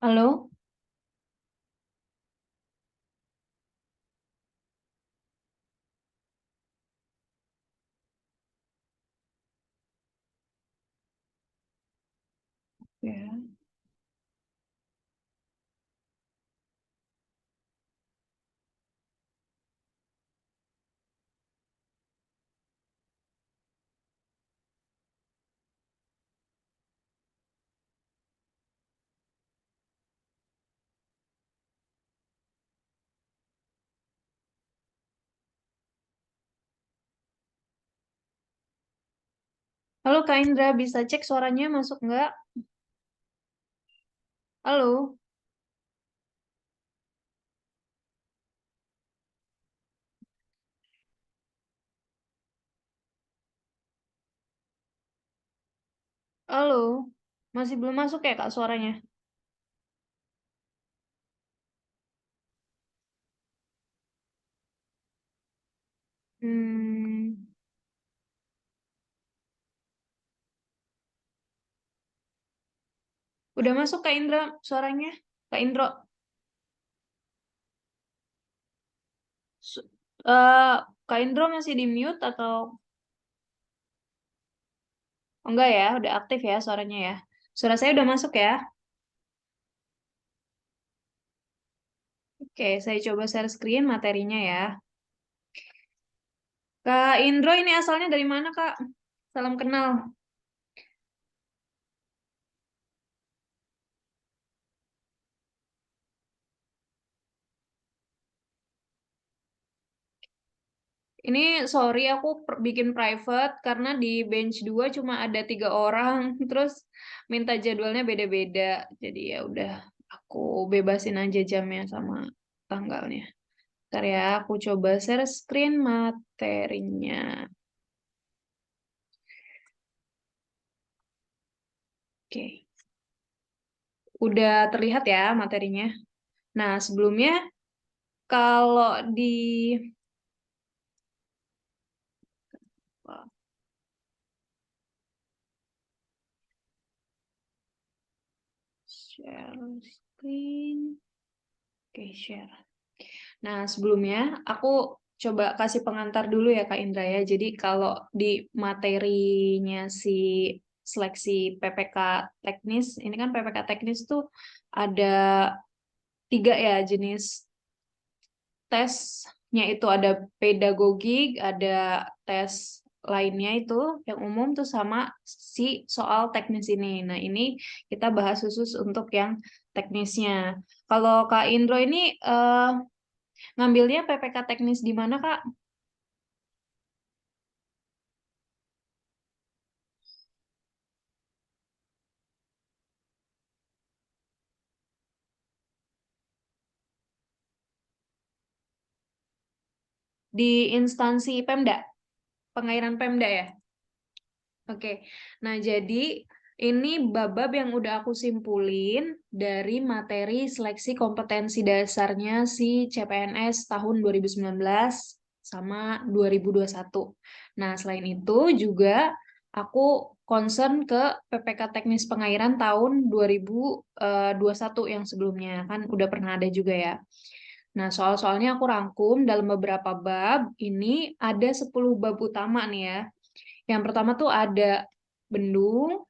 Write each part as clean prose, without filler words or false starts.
Halo? Ya. Halo Kak Indra, bisa cek suaranya masuk nggak? Halo? Halo? Masih belum masuk ya Kak suaranya? Hmm, udah masuk Kak Indra suaranya? Kak Indro? Su- eh, Kak Indro masih di mute atau enggak ya? Udah aktif ya suaranya ya? Suara saya udah masuk ya? Oke, saya coba share screen materinya ya. Kak Indro ini asalnya dari mana Kak? Salam kenal. Ini sorry aku bikin private karena di bench 2 cuma ada 3 orang, terus minta jadwalnya beda-beda. Jadi ya udah aku bebasin aja jamnya sama tanggalnya. Ntar ya aku coba share screen materinya. Oke, udah terlihat ya materinya. Nah sebelumnya kalau di share screen, oke share. Nah, sebelumnya aku coba kasih pengantar dulu ya Kak Indra ya. Jadi kalau di materinya si seleksi PPK teknis, ini kan PPK teknis tuh ada 3 ya jenis tesnya itu ada pedagogik, ada tes lainnya itu yang umum tuh sama si soal teknis ini. Nah, ini kita bahas khusus untuk yang teknisnya. Kalau Kak Indro ini ngambilnya PPK teknis di mana, Kak? Di instansi Pemda, pengairan Pemda ya? Oke. Nah, jadi ini bab-bab yang udah aku simpulin dari materi seleksi kompetensi dasarnya si CPNS tahun 2019 sama 2021. Nah, selain itu juga aku concern ke PPK Teknis Pengairan tahun 2021 yang sebelumnya. Kan udah pernah ada juga ya. Nah, soal-soalnya aku rangkum dalam beberapa bab. Ini ada 10 bab utama nih ya. Yang pertama tuh ada bendung,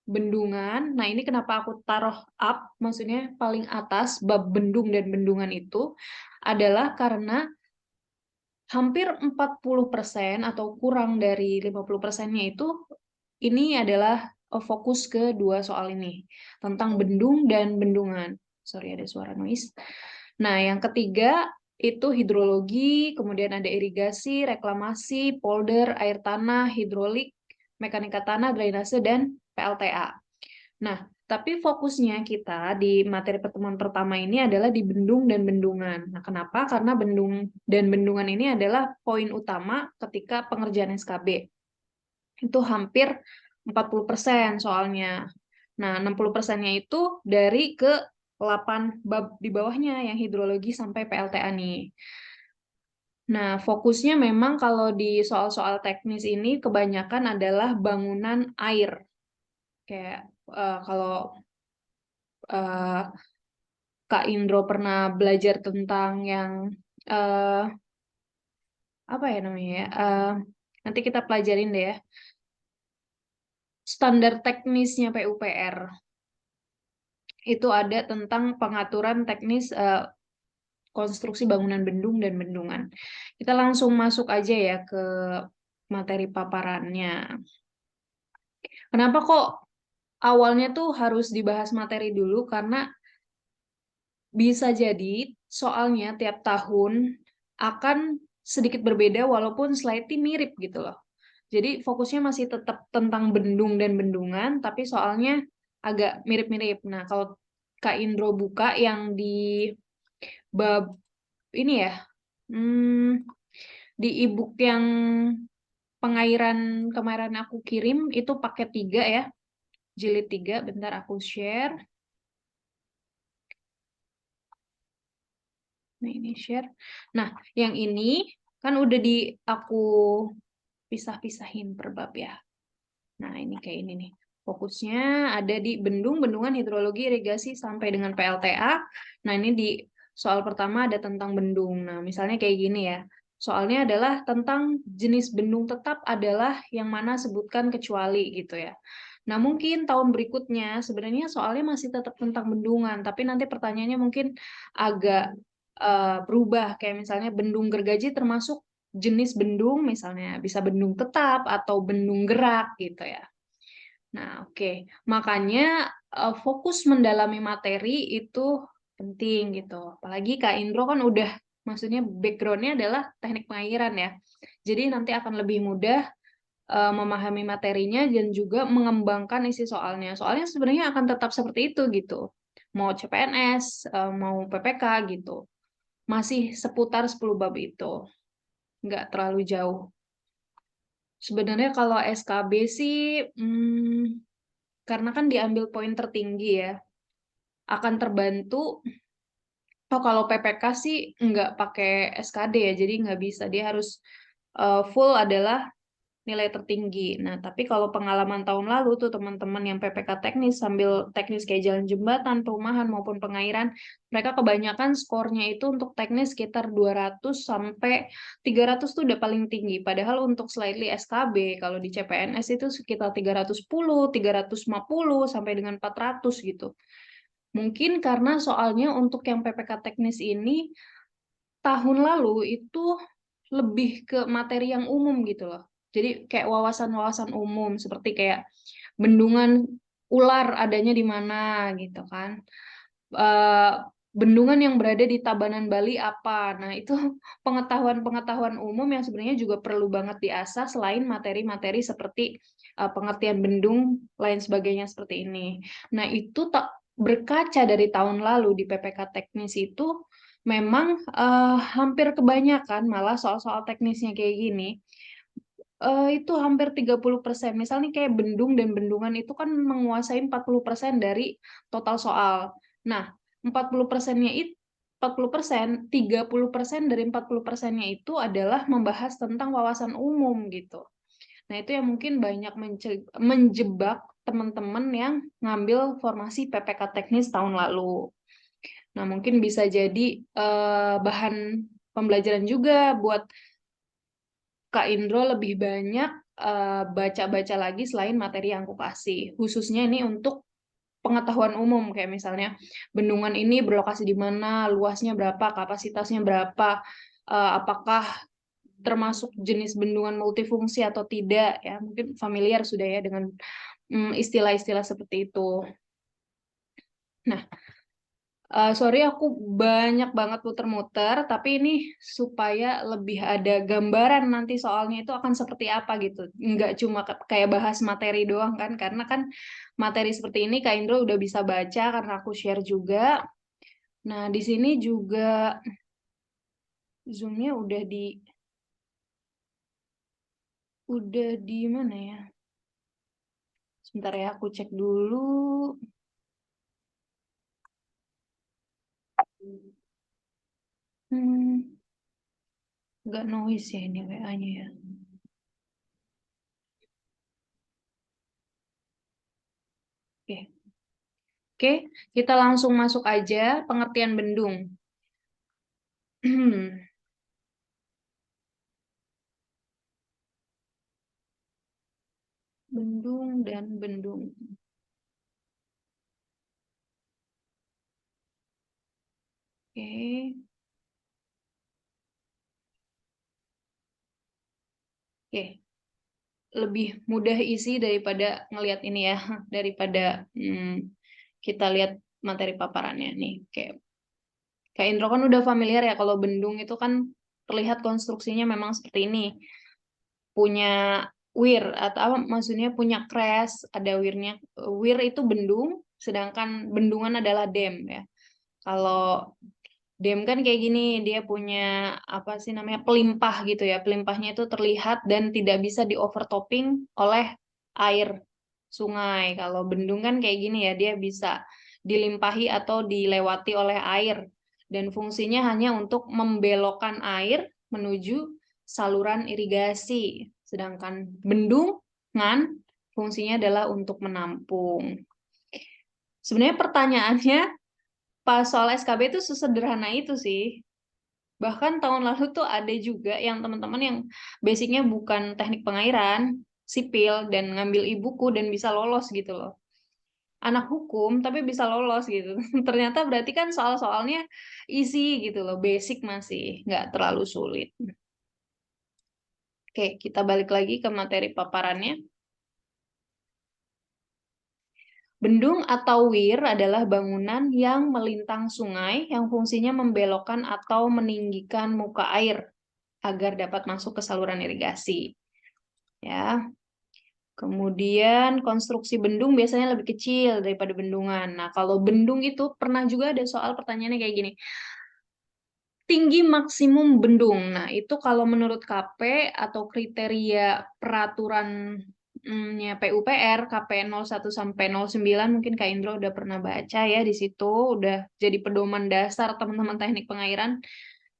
bendungan. Nah, ini kenapa aku taruh up, maksudnya paling atas bab bendung dan bendungan itu adalah karena hampir 40% atau kurang dari 50%-nya itu ini adalah fokus ke dua soal ini tentang bendung dan bendungan. Sorry ada suara noise. Nah, yang ketiga itu hidrologi, kemudian ada irigasi, reklamasi, polder, air tanah, hidrolik, mekanika tanah, drainase, dan PLTA. Nah, Tapi fokusnya kita di materi pertemuan pertama ini adalah di bendung dan bendungan. Nah, kenapa? Karena bendung dan bendungan ini adalah poin utama ketika pengerjaan SKB. Itu hampir 40% soalnya. Nah, 60%-nya itu dari ke 8 bab di bawahnya yang hidrologi sampai PLTA nih. Nah, fokusnya memang kalau di soal-soal teknis ini kebanyakan adalah bangunan air. Kayak kalau eh, Kak Indro pernah belajar tentang yang eh, apa ya namanya ya? Nanti kita pelajarin deh ya. Standar teknisnya PUPR itu ada tentang pengaturan teknis konstruksi bangunan bendung dan bendungan. Kita langsung masuk aja ya ke materi paparannya. Kenapa kok awalnya tuh harus dibahas materi dulu? Karena bisa jadi soalnya tiap tahun akan sedikit berbeda walaupun slightly mirip gitu loh. Jadi fokusnya masih tetap tentang bendung dan bendungan, tapi soalnya agak mirip-mirip. Nah, kalau Kak Indro buka yang di bab ini ya, hmm, di e-book yang pengairan kemarin aku kirim itu paket 3 ya, jilid 3. Bentar aku share. Nah, ini share. Nah, yang ini kan udah di aku pisah-pisahin per bab ya. Nah, ini kayak ini nih. Fokusnya ada di bendung, bendungan, hidrologi, irigasi, sampai dengan PLTA. Nah, ini di soal pertama ada tentang bendung. Nah, misalnya kayak gini ya. Soalnya adalah tentang jenis bendung tetap adalah yang mana sebutkan kecuali gitu ya. Nah, mungkin tahun berikutnya sebenarnya soalnya masih tetap tentang bendungan, tapi nanti pertanyaannya mungkin agak berubah. Kayak misalnya bendung gergaji termasuk jenis bendung, misalnya bisa bendung tetap atau bendung gerak gitu ya. Nah, oke. Makanya fokus mendalami materi itu penting gitu. Apalagi Kak Indro kan udah, maksudnya background-nya adalah teknik pengairan ya. Jadi nanti akan lebih mudah memahami materinya dan juga mengembangkan isi soalnya. Soalnya sebenarnya akan tetap seperti itu gitu. Mau CPNS, mau PPK gitu. Masih seputar 10 bab itu. Nggak terlalu jauh. Sebenarnya kalau SKB sih, karena kan diambil poin tertinggi ya, akan terbantu. Oh, kalau PPK sih nggak pakai SKD ya, jadi nggak bisa. Dia harus full adalah nilai tertinggi. Nah, tapi kalau pengalaman tahun lalu tuh teman-teman yang PPK teknis sambil teknis kayak jalan jembatan, perumahan maupun pengairan, mereka kebanyakan skornya itu untuk teknis sekitar 200 sampai 300 tuh udah paling tinggi. Padahal untuk slightly SKB kalau di CPNS itu sekitar 310, 350 sampai dengan 400 gitu. Mungkin karena soalnya untuk yang PPK teknis ini tahun lalu itu lebih ke materi yang umum gitu loh. Jadi kayak wawasan-wawasan umum seperti kayak bendungan ular adanya di mana gitu kan. Eh, Bendungan yang berada di Tabanan Bali apa. Nah, itu pengetahuan-pengetahuan umum yang sebenarnya juga perlu banget diasah selain materi-materi seperti pengertian bendung lain sebagainya seperti ini. Nah, itu tak berkaca dari tahun lalu di PPK teknis itu memang hampir kebanyakan malah soal-soal teknisnya kayak gini itu hampir 30%. Misalnya kayak bendung dan bendungan itu kan menguasai 40% dari total soal. Nah, 40%-nya itu 40%, 30% dari 40%-nya itu adalah membahas tentang wawasan umum gitu. Nah, itu yang mungkin banyak menjebak teman-teman yang ngambil formasi PPK teknis tahun lalu. Nah, mungkin bisa jadi bahan pembelajaran juga buat Kak Indro lebih banyak baca-baca lagi selain materi yang aku kasih. Khususnya ini untuk pengetahuan umum, kayak misalnya bendungan ini berlokasi di mana, luasnya berapa, kapasitasnya berapa, apakah termasuk jenis bendungan multifungsi atau tidak, ya mungkin familiar sudah ya dengan istilah-istilah seperti itu. Nah, Sorry aku banyak banget muter-muter, tapi ini supaya lebih ada gambaran nanti soalnya itu akan seperti apa gitu. Nggak cuma kayak bahas materi doang kan, karena kan materi seperti ini Kak Indro udah bisa baca karena aku share juga. Nah, di sini juga zoomnya udah di mana ya? Sebentar ya, aku cek dulu. Hmm, nggak noise ya ini WA-nya ya. Oke. Oke, kita langsung masuk aja pengertian bendung. Bendung dan bendung. Oke. Oke, lebih mudah isi daripada ngelihat ini ya, daripada kita lihat materi paparannya nih. Oke, Kak Indro kan udah familiar ya kalau bendung itu kan terlihat konstruksinya memang seperti ini. Punya weir atau apa maksudnya punya crash, ada weirnya. Weir itu bendung, sedangkan bendungan adalah dam ya. Kalau dam kan kayak gini, dia punya apa sih namanya pelimpah gitu ya. Pelimpahnya itu terlihat dan tidak bisa di overtopping oleh air sungai. Kalau bendung kan kayak gini ya, dia bisa dilimpahi atau dilewati oleh air dan fungsinya hanya untuk membelokkan air menuju saluran irigasi. Sedangkan bendungan fungsinya adalah untuk menampung. Sebenarnya pertanyaannya pas soal SKB itu sesederhana itu sih. Bahkan tahun lalu tuh ada juga yang teman-teman yang basicnya bukan teknik pengairan, sipil, dan ngambil ibuku dan bisa lolos gitu loh. Anak hukum tapi bisa lolos gitu. Ternyata berarti kan soal-soalnya easy gitu loh, basic masih, nggak terlalu sulit. Oke, kita balik lagi ke materi paparannya. Bendung atau weir adalah bangunan yang melintang sungai yang fungsinya membelokkan atau meninggikan muka air agar dapat masuk ke saluran irigasi. Ya. Kemudian konstruksi bendung biasanya lebih kecil daripada bendungan. Nah, kalau bendung itu pernah juga ada soal pertanyaannya kayak gini. Tinggi maksimum bendung. Nah, itu kalau menurut KP atau kriteria peraturannya PUPR KP 01 sampai 09 mungkin Kak Indro udah pernah baca ya di situ, udah jadi pedoman dasar teman-teman teknik pengairan.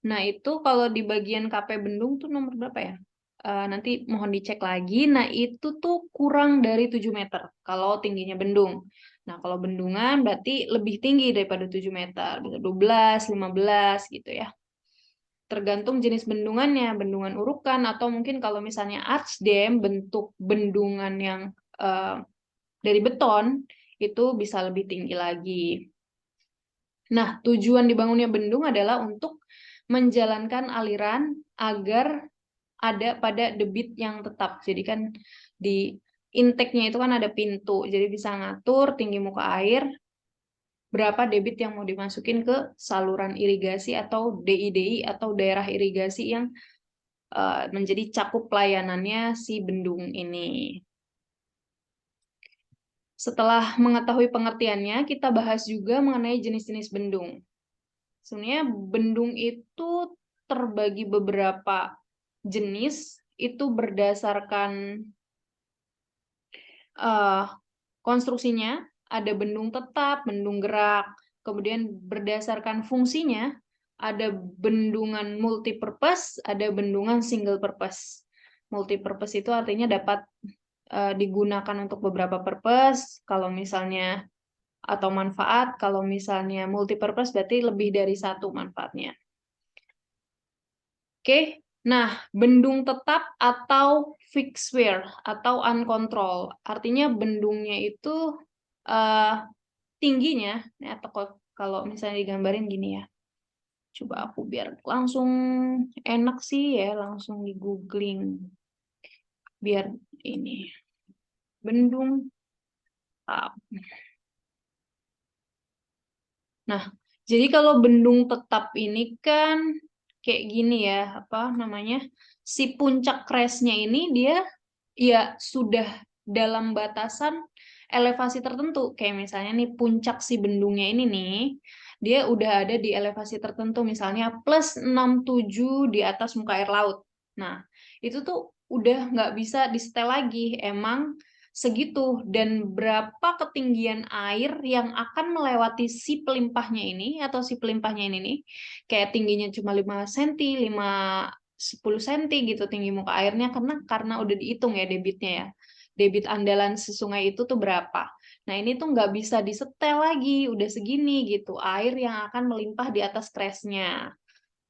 Nah, itu kalau di bagian KP bendung tuh nomor berapa ya? Nanti mohon dicek lagi. Nah, itu tuh kurang dari 7 meter kalau tingginya bendung. Nah, kalau bendungan berarti lebih tinggi daripada 7 meter, bisa 12, 15 gitu ya. Tergantung jenis bendungannya, bendungan urukan atau mungkin kalau misalnya arch dam, bentuk bendungan yang eh, dari beton, itu bisa lebih tinggi lagi. Nah, tujuan dibangunnya bendung adalah untuk menjalankan aliran agar ada pada debit yang tetap. Jadi kan di intake-nya itu kan ada pintu, jadi bisa ngatur tinggi muka air, berapa debit yang mau dimasukin ke saluran irigasi atau DIDI atau daerah irigasi yang menjadi cakup pelayanannya si bendung ini. Setelah mengetahui pengertiannya, kita bahas juga mengenai jenis-jenis bendung. Sebenarnya bendung itu terbagi beberapa jenis, itu berdasarkan uh, konstruksinya. Ada bendung tetap, bendung gerak. Kemudian berdasarkan fungsinya, ada bendungan multipurpose, ada bendungan single purpose. Multipurpose itu artinya dapat digunakan untuk beberapa purpose. Kalau misalnya atau manfaat, kalau misalnya multipurpose berarti lebih dari satu manfaatnya. Oke, nah bendung tetap atau fixed wear atau uncontrolled, artinya bendungnya itu uh, tingginya, atau kalau misalnya digambarin gini ya, coba aku biar langsung enak sih ya, langsung di googling biar ini bendung tetap. Nah, Jadi kalau bendung tetap ini kan kayak gini ya, apa namanya? Si puncak crestnya ini dia ya sudah dalam batasan elevasi tertentu. Kayak misalnya nih puncak si bendungnya ini nih, dia udah ada di elevasi tertentu, misalnya plus 67 di atas muka air laut. Nah, itu tuh udah nggak bisa disetel lagi. Emang segitu, dan berapa ketinggian air yang akan melewati si pelimpahnya ini atau si pelimpahnya ini nih, kayak tingginya cuma 5 cm, 10 cm gitu tinggi muka airnya, karena udah dihitung ya debitnya ya. Debit andalan si sungai itu tuh berapa. Nah, ini tuh nggak bisa disetel lagi, udah segini gitu air yang akan melimpah di atas kresnya.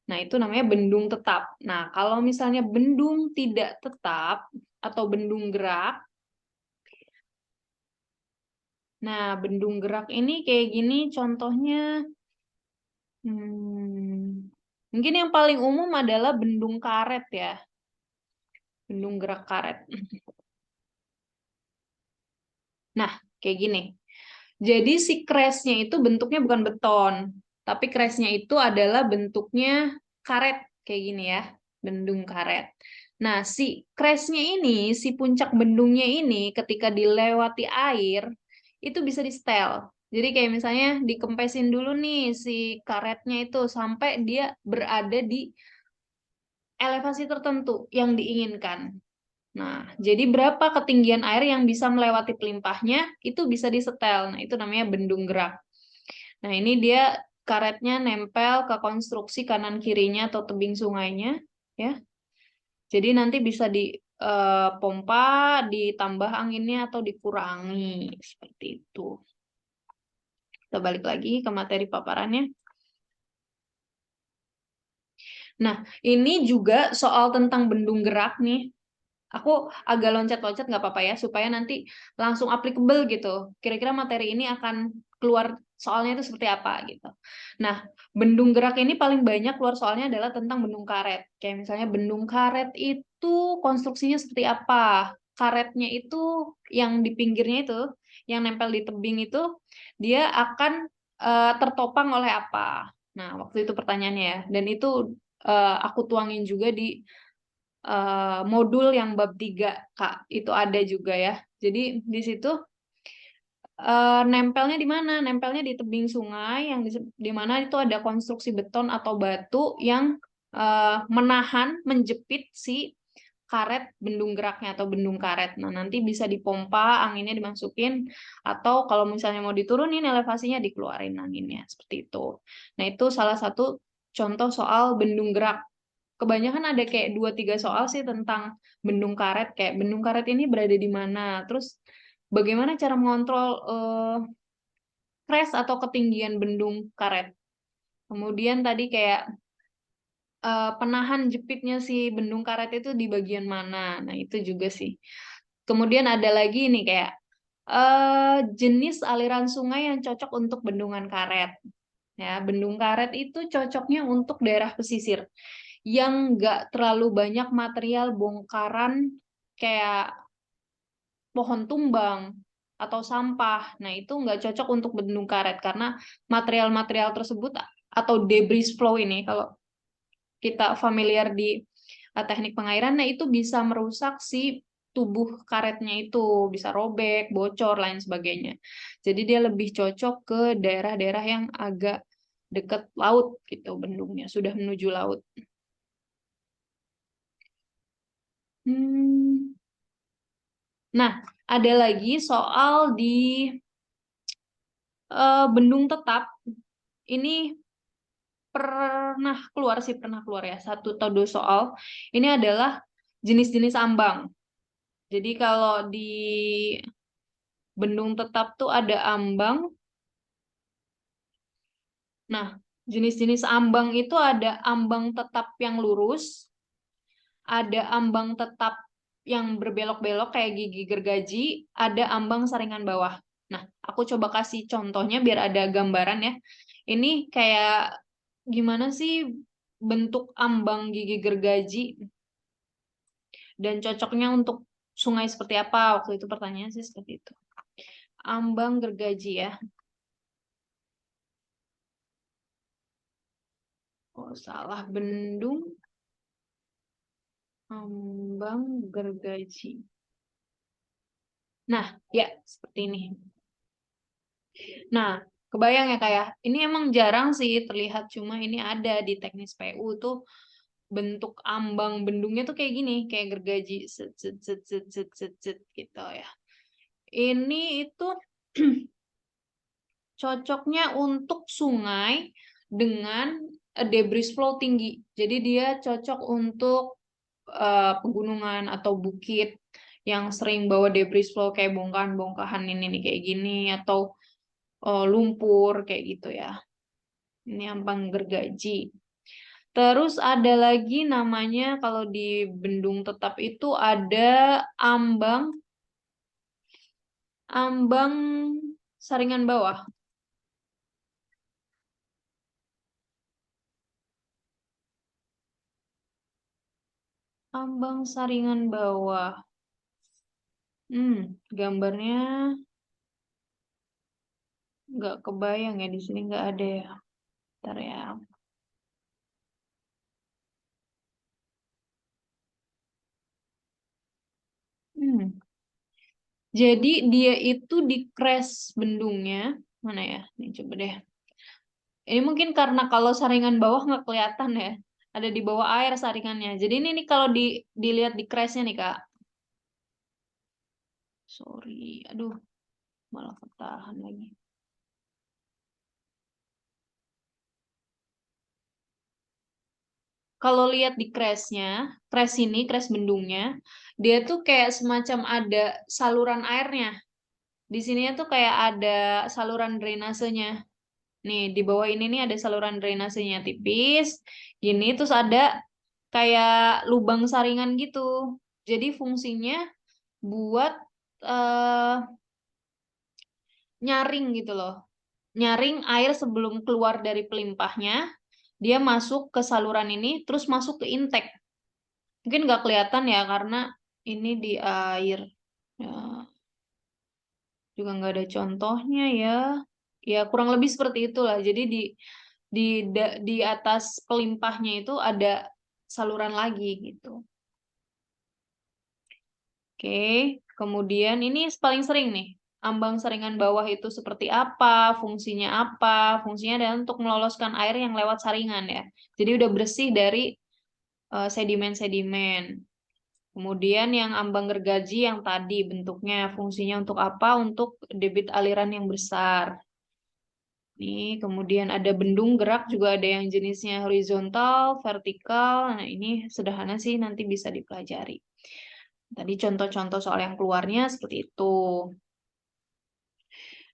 Nah, itu namanya bendung tetap. Nah, kalau misalnya bendung tidak tetap atau bendung gerak. Nah, bendung gerak ini kayak gini contohnya. Mungkin yang paling umum adalah bendung karet ya. Bendung gerak karet. Nah, kayak gini. Jadi si kresnya itu bentuknya bukan beton, tapi kresnya itu adalah bentuknya karet kayak gini ya, bendung karet. Nah, si kresnya ini, si puncak bendungnya ini ketika dilewati air itu bisa di setel. Jadi kayak misalnya dikempesin dulu nih si karetnya itu sampai dia berada di elevasi tertentu yang diinginkan. Nah, jadi berapa ketinggian air yang bisa melewati pelimpahnya itu bisa disetel. Nah, itu namanya bendung gerak. Nah, ini dia karetnya nempel ke konstruksi kanan kirinya atau tebing sungainya, ya. Jadi nanti bisa dipompa, ditambah anginnya atau dikurangi seperti itu. Kita balik lagi ke materi paparannya. Nah, ini juga soal tentang bendung gerak nih. Aku agak loncat-loncat nggak apa-apa ya, supaya nanti langsung applicable gitu. Kira-kira materi ini akan keluar soalnya itu seperti apa gitu. Nah, bendung gerak ini paling banyak keluar soalnya adalah tentang bendung karet. Kayak misalnya bendung karet itu konstruksinya seperti apa? Karetnya itu yang di pinggirnya itu, yang nempel di tebing itu, dia akan tertopang oleh apa? Nah, waktu itu pertanyaannya ya. Dan itu aku tuangin juga di modul yang bab 3 Kak, itu ada juga ya. Jadi di situ nempelnya di mana? Nempelnya di tebing sungai yang di mana itu ada konstruksi beton atau batu yang menahan, menjepit si karet bendung geraknya atau bendung karet. Nah, nanti bisa dipompa, anginnya dimasukin, atau kalau misalnya mau diturunin elevasinya dikeluarin anginnya, seperti itu. Nah, itu salah satu contoh soal bendung gerak. Kebanyakan ada kayak 2-3 soal sih tentang bendung karet, kayak bendung karet ini berada di mana, terus bagaimana cara mengontrol crash atau ketinggian bendung karet. Kemudian tadi kayak penahan jepitnya si bendung karet itu di bagian mana. Nah, itu juga sih. Kemudian ada lagi nih kayak jenis aliran sungai yang cocok untuk bendungan karet. Ya, bendung karet itu cocoknya untuk daerah pesisir yang nggak terlalu banyak material bongkaran kayak pohon tumbang atau sampah. Nah, itu nggak cocok untuk bendung karet karena material-material tersebut atau debris flow ini, kalau kita familiar di teknik pengairan, nah itu bisa merusak si tubuh karetnya itu, bisa robek, bocor, lain sebagainya. Jadi dia lebih cocok ke daerah-daerah yang agak dekat laut gitu bendungnya, sudah menuju laut. Hmm. Nah, ada lagi soal di bendung tetap. Ini pernah keluar ya, 1 atau 2 soal. Ini adalah jenis-jenis ambang. Jadi kalau di bendung tetap tuh ada ambang. Nah, jenis-jenis ambang itu ada ambang tetap yang lurus, ada ambang tetap yang berbelok-belok kayak gigi gergaji, ada ambang saringan bawah. Nah, aku coba kasih contohnya biar ada gambaran ya. Ini kayak gimana sih bentuk ambang gigi gergaji dan cocoknya untuk sungai seperti apa? Waktu itu pertanyaan sih seperti itu. Ambang gergaji ya. Oh, salah. Bendung ambang gergaji. Nah, ya seperti ini. Nah, kebayang ya kayak ini emang jarang sih terlihat, cuma ini ada di teknis PU tuh bentuk ambang bendungnya tuh kayak gini, kayak gergaji set, set, set, set, set, set, set, gitu ya. Ini itu cocoknya untuk sungai dengan debris flow tinggi. Jadi dia cocok untuk pegunungan atau bukit yang sering bawa debris flow kayak bongkahan-bongkahan ini nih kayak gini, atau lumpur kayak gitu ya. Ini ambang gergaji. Terus ada lagi namanya kalau di bendung tetap itu ada ambang ambang saringan bawah. Ambang saringan bawah. Gambarnya nggak kebayang ya, di sini nggak ada ya. Bentar ya. Hmm. Jadi dia itu di crash bendungnya. Mana ya? Nih coba deh. Ini mungkin karena kalau saringan bawah nggak kelihatan ya. Ada di bawah air saringannya. Jadi ini nih kalau dilihat di crashnya nih Kak. Sorry, aduh malah ketahan lagi. Kalau lihat di crashnya, crash ini, crash bendungnya, dia tuh kayak semacam ada saluran airnya. Di sini tuh kayak ada saluran drainasenya. Nih, di bawah ini nih ada saluran drainasenya tipis. Gini, terus ada kayak lubang saringan gitu. Jadi fungsinya buat eh, nyaring gitu loh. Nyaring air sebelum keluar dari pelimpahnya, dia masuk ke saluran ini, terus masuk ke intake. Mungkin nggak kelihatan ya, karena ini di air. Ya, juga nggak ada contohnya ya. Ya kurang lebih seperti itulah. Jadi di atas pelimpahnya itu ada saluran lagi gitu. Oke, kemudian ini paling sering nih. Ambang saringan bawah itu seperti apa, fungsinya apa? Fungsinya adalah untuk meloloskan air yang lewat saringan ya. Jadi udah bersih dari sedimen-sedimen. Kemudian yang ambang gergaji yang tadi bentuknya fungsinya untuk apa? Untuk debit aliran yang besar. Nih, kemudian ada bendung gerak juga ada yang jenisnya horizontal, vertikal. Nah, ini sederhana sih nanti bisa dipelajari. Tadi contoh-contoh soal yang keluarnya seperti itu.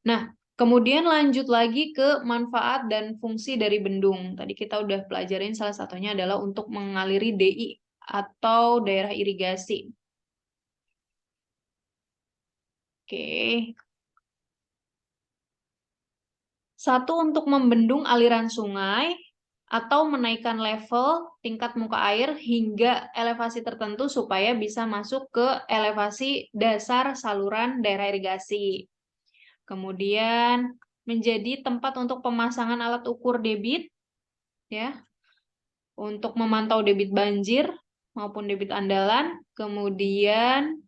Nah, kemudian lanjut lagi ke manfaat dan fungsi dari bendung. Tadi kita udah pelajarin salah satunya adalah untuk mengaliri DI atau daerah irigasi. Oke. Satu, untuk membendung aliran sungai atau menaikkan level tingkat muka air hingga elevasi tertentu supaya bisa masuk ke elevasi dasar saluran daerah irigasi. Kemudian menjadi tempat untuk pemasangan alat ukur debit ya, untuk memantau debit banjir maupun debit andalan. Kemudian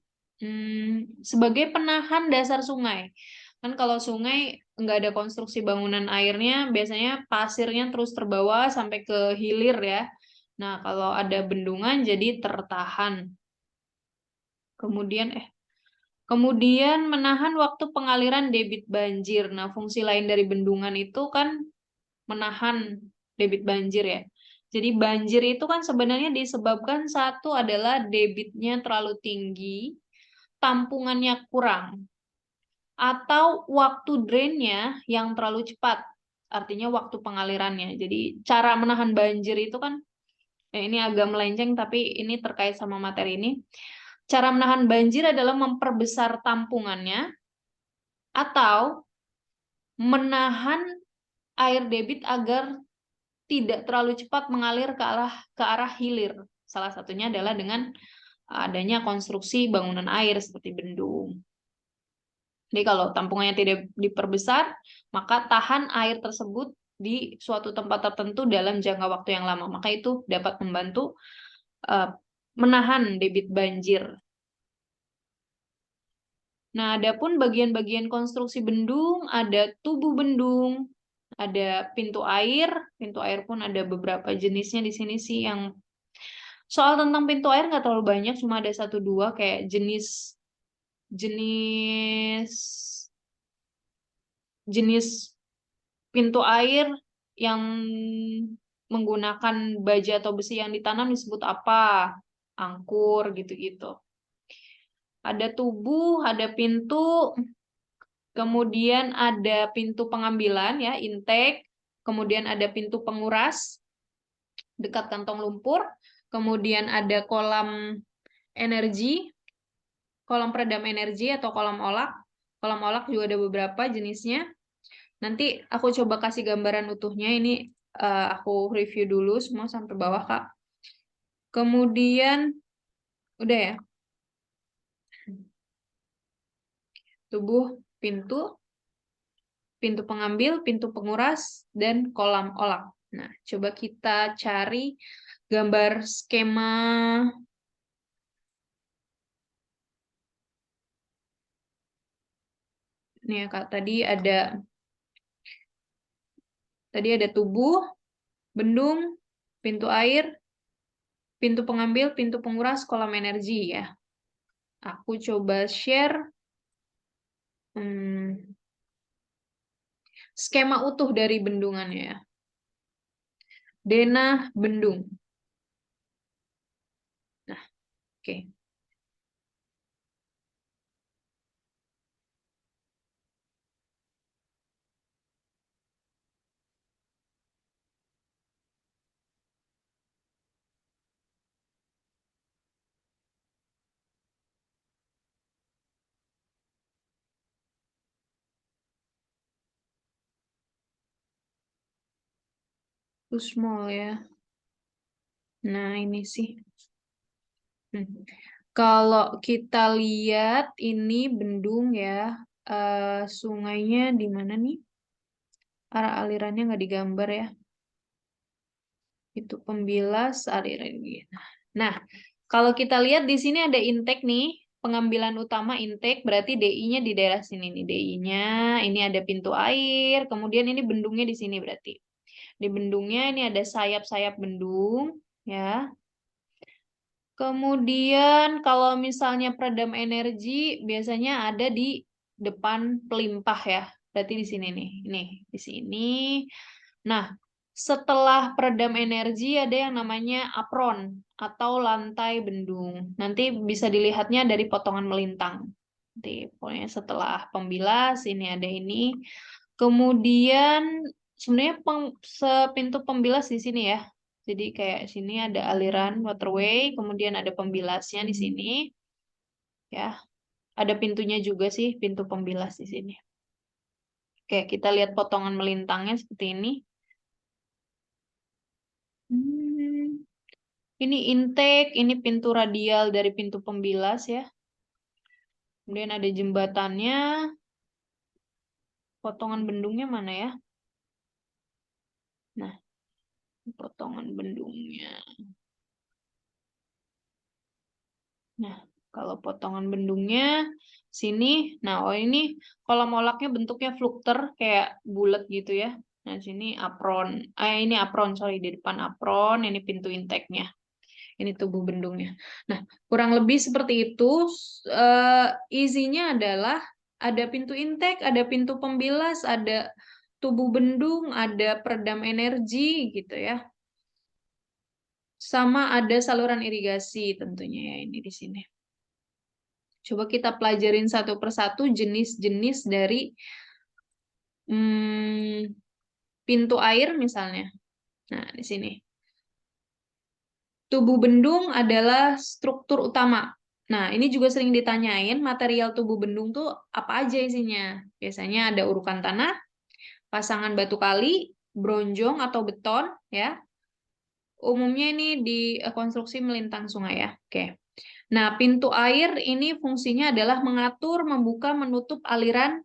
sebagai penahan dasar sungai. Kan kalau sungai nggak ada konstruksi bangunan airnya, biasanya pasirnya terus terbawa sampai ke hilir ya. Nah, kalau ada bendungan jadi tertahan. Kemudian kemudian menahan waktu pengaliran debit banjir. Nah, fungsi lain dari bendungan itu kan menahan debit banjir ya. Jadi banjir itu kan sebenarnya disebabkan satu adalah debitnya terlalu tinggi, tampungannya kurang, atau waktu drainnya yang terlalu cepat. Artinya waktu pengalirannya. Jadi cara menahan banjir itu kan, ini agak melenceng tapi ini terkait sama materi ini. Cara menahan banjir adalah memperbesar tampungannya atau menahan air debit agar tidak terlalu cepat mengalir ke arah hilir. Salah satunya adalah dengan adanya konstruksi bangunan air seperti bendung. Jadi kalau tampungannya tidak diperbesar, maka tahan air tersebut di suatu tempat tertentu dalam jangka waktu yang lama. Maka itu dapat membantu menahan debit banjir. Nah, adapun bagian-bagian konstruksi bendung, ada tubuh bendung, ada pintu air. Pintu air pun ada beberapa jenisnya di sini sih. Yang soal tentang pintu air nggak terlalu banyak, cuma ada 1-2 kayak jenis jenis jenis pintu air yang menggunakan baja atau besi yang ditanam disebut apa? Angkur gitu-gitu. Ada tubuh, ada pintu, kemudian ada pintu pengambilan ya, intake, kemudian ada pintu penguras dekat kantong lumpur, kemudian ada kolam energi, kolam peredam energi atau kolam olak. Kolam olak juga ada beberapa jenisnya. Nanti aku coba kasih gambaran utuhnya. Ini aku review dulu semua sampai bawah, Kak. Kemudian, udah ya, tubuh pintu, pintu pengambil, pintu penguras, dan kolam olak. Nah, coba kita cari gambar skema. Nih ya, Kak, tadi ada tubuh, bendung, pintu air, pintu pengambil, pintu penguras, kolam energi ya. Aku coba share skema utuh dari bendungannya ya. Denah bendung. Nah, oke. Too small ya. Nah, ini sih. Kalau kita lihat ini bendung ya, sungainya di mana nih? Arah alirannya nggak digambar ya. Itu pembilas aliran. Nah, kalau kita lihat di sini ada intake nih, pengambilan utama intake, berarti DI-nya di daerah sini nih. DI-nya, ini ada pintu air, kemudian ini bendungnya di sini berarti. Di bendungnya ini ada sayap-sayap bendung, ya. Kemudian kalau misalnya peredam energi biasanya ada di depan pelimpah ya. Berarti di sini nih. Nih, di sini. Nah, setelah peredam energi ada yang namanya apron atau lantai bendung. Nanti bisa dilihatnya dari potongan melintang. Nanti pokoknya setelah pembilas ini ada ini. Kemudian sebenarnya sepintu pembilas di sini ya. Jadi kayak sini ada aliran waterway, kemudian ada pembilasnya di sini. Ya, ada pintunya juga sih, pintu pembilas di sini. Oke, kita lihat potongan melintangnya seperti ini. Ini intake, ini pintu radial dari pintu pembilas ya. Kemudian ada jembatannya. Potongan bendungnya mana ya? Nah, potongan bendungnya. Nah, kalau potongan bendungnya sini, nah oh ini kolam olaknya bentuknya flukter kayak bulat gitu ya. Nah, sini apron. Ini apron, sorry, di depan apron, ini pintu intake-nya. Ini tubuh bendungnya. Nah, kurang lebih seperti itu. Isinya adalah ada pintu intake, ada pintu pembilas, ada tubuh bendung, ada peredam energi gitu ya. Sama ada saluran irigasi tentunya ya ini di sini. Coba kita pelajarin satu persatu jenis-jenis dari pintu air misalnya. Nah, di sini. Tubuh bendung adalah struktur utama. Nah, ini juga sering ditanyain, material tubuh bendung tuh apa aja isinya? Biasanya ada urukan tanah, pasangan batu kali, bronjong atau beton, ya. Umumnya ini di konstruksi melintang sungai ya. Oke. Nah, pintu air ini fungsinya adalah mengatur, membuka, menutup aliran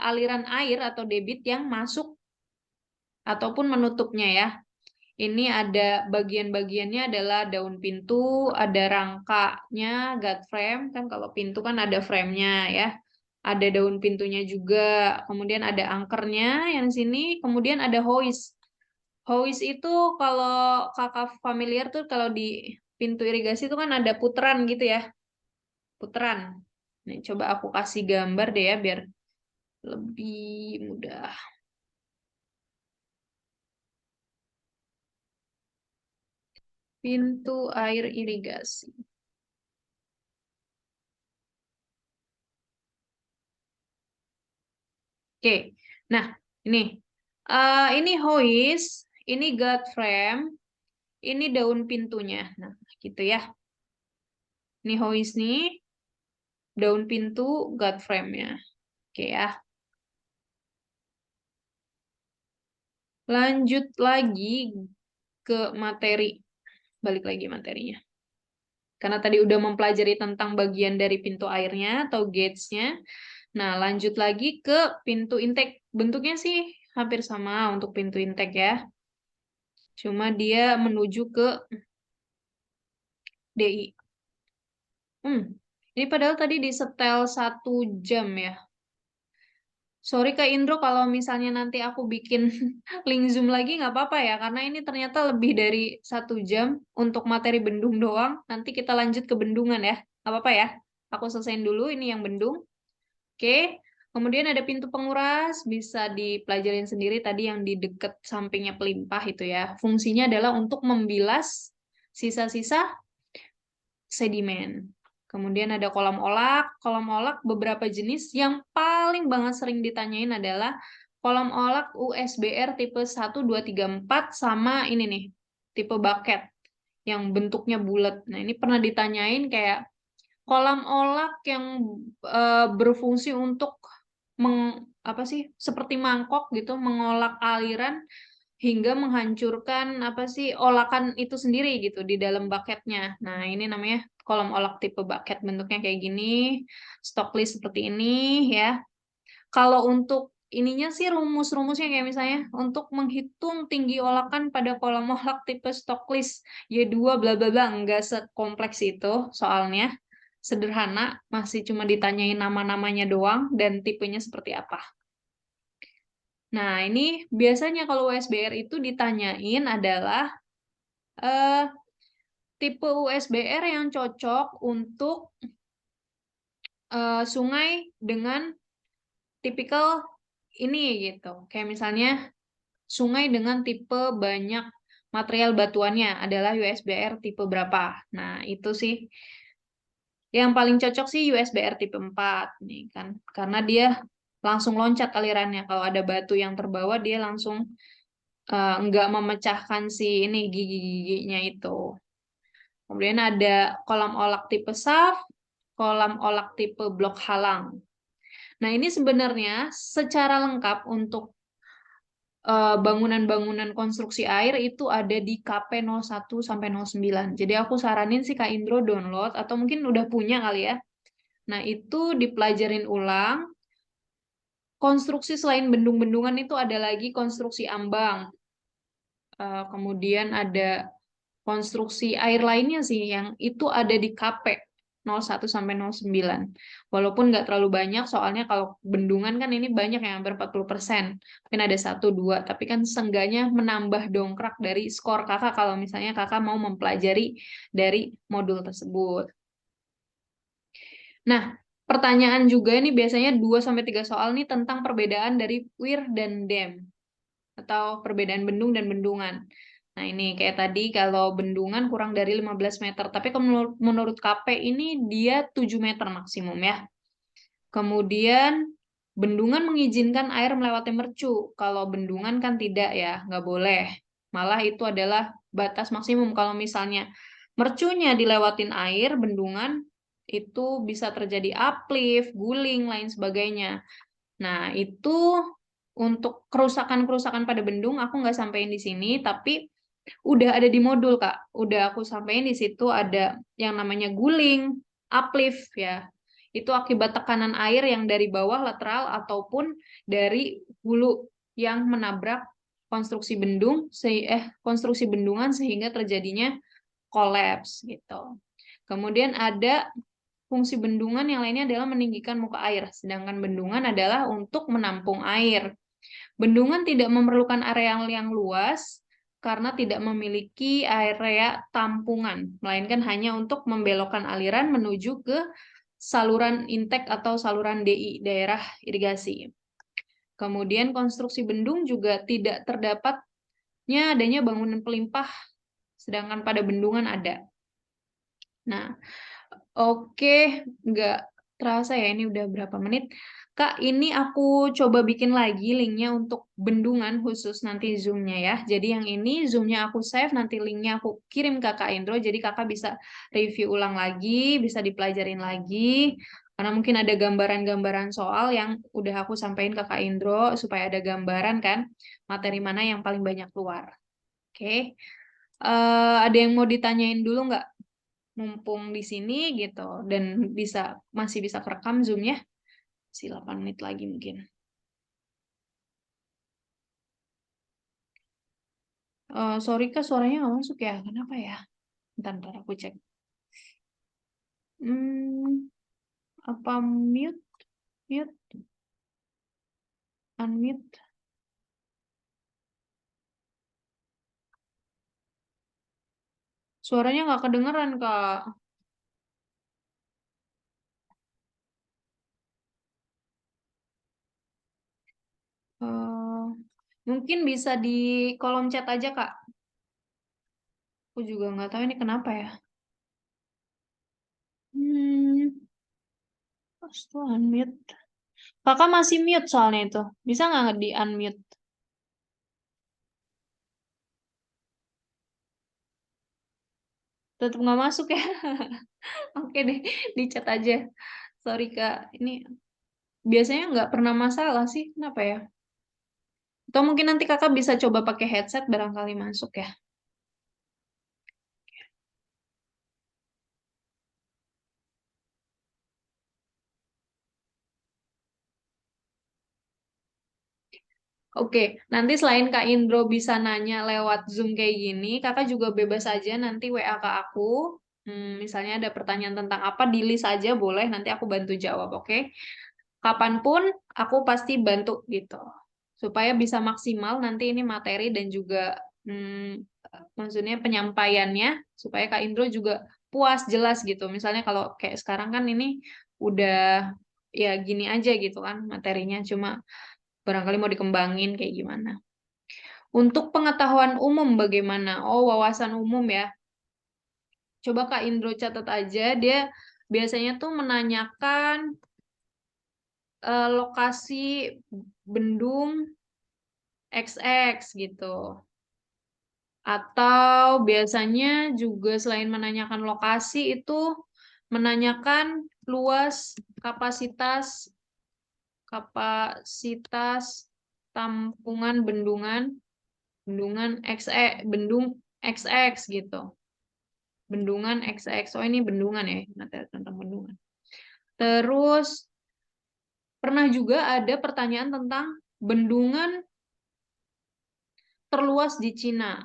aliran air atau debit yang masuk ataupun menutupnya ya. Ini ada bagian-bagiannya adalah daun pintu, ada rangkanya, guard frame, kan kalau pintu kan ada frame-nya ya. Ada daun pintunya juga, kemudian ada angkernya yang sini, kemudian ada hoist. Hoist itu kalau kakak familiar tuh kalau di pintu irigasi itu kan ada puteran gitu ya, puteran. Nih coba aku kasih gambar deh ya biar lebih mudah. Pintu air irigasi. Oke, nah ini ini hoist, ini guard frame, ini daun pintunya. Nah, gitu ya. Ini hoist nih, daun pintu, guard frame-nya. Oke ya. Lanjut lagi ke materi. Balik lagi materinya. Karena tadi udah mempelajari tentang bagian dari pintu airnya atau gauge-nya. Nah, lanjut lagi ke pintu intake. Bentuknya sih hampir sama untuk pintu intake ya. Cuma dia menuju ke DI. Ini padahal tadi disetel 1 jam ya. Sorry Kak Indro kalau misalnya nanti aku bikin link Zoom lagi nggak apa-apa ya. Karena ini ternyata lebih dari 1 jam untuk materi bendung doang. Nanti kita lanjut ke bendungan ya. Nggak apa-apa ya. Aku selesaiin dulu ini yang bendung. Oke. Kemudian ada pintu penguras. Bisa dipelajarin sendiri tadi yang di deket sampingnya pelimpah itu ya. Fungsinya adalah untuk membilas sisa-sisa sedimen. Kemudian ada kolam olak. Kolam olak beberapa jenis yang paling banget sering ditanyain adalah kolam olak USBR tipe 1, 2, 3, 4 sama ini nih, tipe bucket yang bentuknya bulat. Nah, ini pernah ditanyain kayak kolam olak yang berfungsi untuk apa sih? Seperti mangkok gitu, mengolak aliran hingga menghancurkan apa sih olakan itu sendiri gitu di dalam bucketnya. Nah, ini namanya kolam olak tipe bucket, bentuknya kayak gini, stock list seperti ini ya. Kalau untuk ininya sih rumus-rumusnya kayak misalnya untuk menghitung tinggi olakan pada kolam olak tipe stock list Y2 bla bla bla, enggak sekompleks itu soalnya. Sederhana, masih cuma ditanyain nama-namanya doang dan tipenya seperti apa. Nah, ini biasanya kalau USBR itu ditanyain adalah eh, tipe USBR yang cocok untuk sungai dengan tipikal ini gitu. Kayak misalnya sungai dengan tipe banyak material batuannya adalah USBR tipe berapa. Nah, itu sih yang paling cocok sih USBR tipe 4 nih kan. Karena dia langsung loncat alirannya. Kalau ada batu yang terbawa dia langsung nggak memecahkan si ini gigi-giginya itu. Kemudian ada kolam olak tipe shaft, kolam olak tipe blok halang. Nah, ini sebenarnya secara lengkap untuk bangunan-bangunan konstruksi air itu ada di KP 01 sampai 09. Jadi aku saranin sih Kak Indro download atau mungkin udah punya kali ya. Nah, itu dipelajarin ulang. Konstruksi selain bendung-bendungan itu ada lagi konstruksi ambang. Kemudian ada konstruksi air lainnya sih yang itu ada di KP 01 sampai 09. Walaupun nggak terlalu banyak, soalnya kalau bendungan kan ini banyak yang hampir 40%. Mungkin ada 1, 2, tapi kan seenggaknya menambah dongkrak dari skor kakak kalau misalnya kakak mau mempelajari dari modul tersebut. Nah, pertanyaan juga nih biasanya 2 sampai 3 soal nih tentang perbedaan dari weir dan dam atau perbedaan bendung dan bendungan. Nah, ini kayak tadi kalau bendungan kurang dari 15 meter, tapi kalau menurut KP ini dia 7 meter maksimum ya. Kemudian bendungan mengizinkan air melewati mercu. Kalau bendungan kan tidak ya, nggak boleh. Malah itu adalah batas maksimum. Kalau misalnya mercunya dilewatin air, bendungan itu bisa terjadi uplift, guling, lain sebagainya. Nah, itu untuk kerusakan-kerusakan pada bendung aku nggak sampein di sini, tapi udah ada di modul, Kak. Udah aku sampein di situ ada yang namanya guling, uplift ya. Itu akibat tekanan air yang dari bawah lateral ataupun dari hulu yang menabrak konstruksi konstruksi bendungan sehingga terjadinya kolaps gitu. Kemudian ada fungsi bendungan yang lainnya adalah meninggikan muka air, sedangkan bendungan adalah untuk menampung air. Bendungan tidak memerlukan area yang luas karena tidak memiliki area tampungan, melainkan hanya untuk membelokkan aliran menuju ke saluran intek atau saluran DI, daerah irigasi. Kemudian konstruksi bendung juga tidak terdapatnya adanya bangunan pelimpah, sedangkan pada bendungan ada. Nah, oke, nggak terasa ya ini udah berapa menit. Kak, ini aku coba bikin lagi linknya untuk bendungan khusus nanti Zoom-nya ya. Jadi yang ini Zoom-nya aku save, nanti linknya aku kirim ke Kak Indro. Jadi kakak bisa review ulang lagi, bisa dipelajarin lagi. Karena mungkin ada gambaran-gambaran soal yang udah aku sampaikan ke Kak Indro, supaya ada gambaran kan, materi mana yang paling banyak keluar. Oke. Ada yang mau ditanyain dulu nggak? Mumpung di sini gitu dan masih bisa kerekam Zoom-nya. Masih 8 menit lagi mungkin. Sorry Kak, suaranya nggak masuk ya. Kenapa ya? Bentar, aku cek. Apa mute? Mute? Unmute? Suaranya nggak kedengeran, Kak. Eh, Mungkin bisa di kolom chat aja, Kak. Aku juga nggak tahu ini kenapa ya. Pas tuh unmute. Kakak masih mute soalnya itu. Bisa nggak di unmute? Tetap nggak masuk ya. Oke deh, di chat aja. Sorry Kak, ini biasanya nggak pernah masalah sih, kenapa ya? Atau mungkin nanti kakak bisa coba pakai headset barangkali masuk ya. Oke, nanti selain Kak Indro bisa nanya lewat Zoom kayak gini, kakak juga bebas aja nanti WA ke aku. Misalnya ada pertanyaan tentang apa, di list aja boleh, nanti aku bantu jawab, oke? Kapanpun aku pasti bantu gitu. Supaya bisa maksimal nanti ini materi dan juga maksudnya penyampaiannya supaya Kak Indro juga puas jelas gitu. Misalnya kalau kayak sekarang kan ini udah ya gini aja gitu kan materinya cuma barangkali mau dikembangin kayak gimana. Untuk pengetahuan umum bagaimana? Oh, wawasan umum ya. Coba Kak Indro catat aja dia biasanya tuh menanyakan lokasi bendung XX gitu. Atau biasanya juga selain menanyakan lokasi itu menanyakan luas kapasitas kapasitas tampungan bendungan bendungan bendung XX gitu. Bendungan XX. Oh ini bendungan ya, materi tentang bendungan. Terus pernah juga ada pertanyaan tentang bendungan terluas di Cina.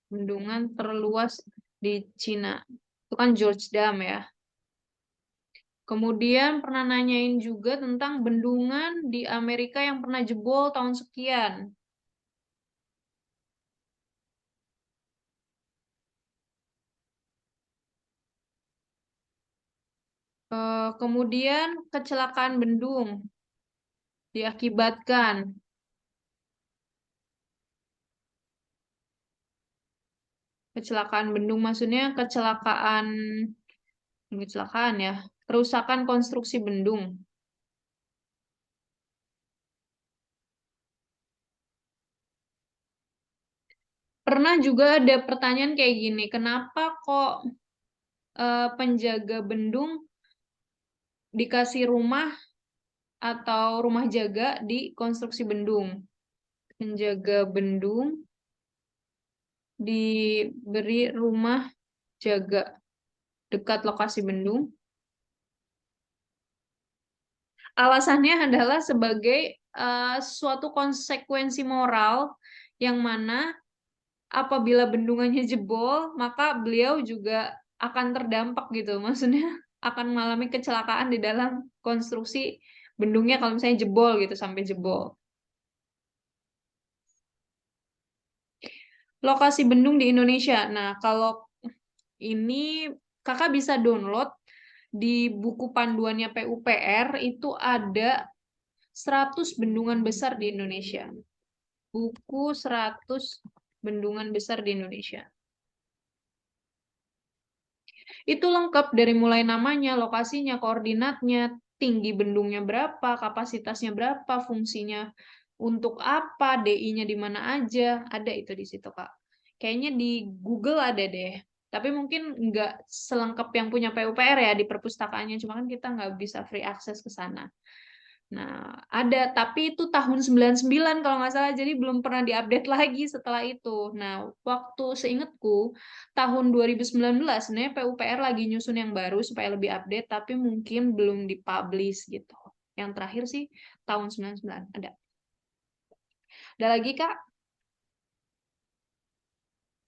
Bendungan terluas di Cina. Itu kan George Dam ya. Kemudian pernah nanyain juga tentang bendungan di Amerika yang pernah jebol tahun sekian. Kemudian kecelakaan bendung diakibatkan kecelakaan bendung maksudnya kecelakaan ya, kerusakan konstruksi bendung. Pernah juga ada pertanyaan kayak gini, kenapa kok penjaga bendung dikasih rumah atau rumah jaga di konstruksi bendung? Penjaga bendung diberi rumah jaga dekat lokasi bendung. Alasannya adalah sebagai suatu konsekuensi moral yang mana apabila bendungannya jebol, maka beliau juga akan terdampak gitu. Maksudnya akan mengalami kecelakaan di dalam konstruksi bendungnya kalau misalnya jebol gitu, sampai jebol. Lokasi bendung di Indonesia. Nah, kalau ini kakak bisa download di buku panduannya PUPR, itu ada 100 bendungan besar di Indonesia. Buku 100 bendungan besar di Indonesia. Itu lengkap dari mulai namanya, lokasinya, koordinatnya, tinggi bendungnya berapa, kapasitasnya berapa, fungsinya untuk apa, DI-nya di mana aja, ada itu di situ, Kak. Kayaknya di Google ada deh. Tapi mungkin nggak selengkap yang punya PUPR ya di perpustakaannya, cuma kan kita nggak bisa free access ke sana. Nah, ada, tapi itu tahun 99 kalau nggak salah, jadi belum pernah diupdate lagi setelah itu. Nah, waktu seingatku, tahun 2019, sebenarnya PUPR lagi nyusun yang baru supaya lebih update, tapi mungkin belum dipublish gitu. Yang terakhir sih tahun 99, ada. Ada lagi, Kak?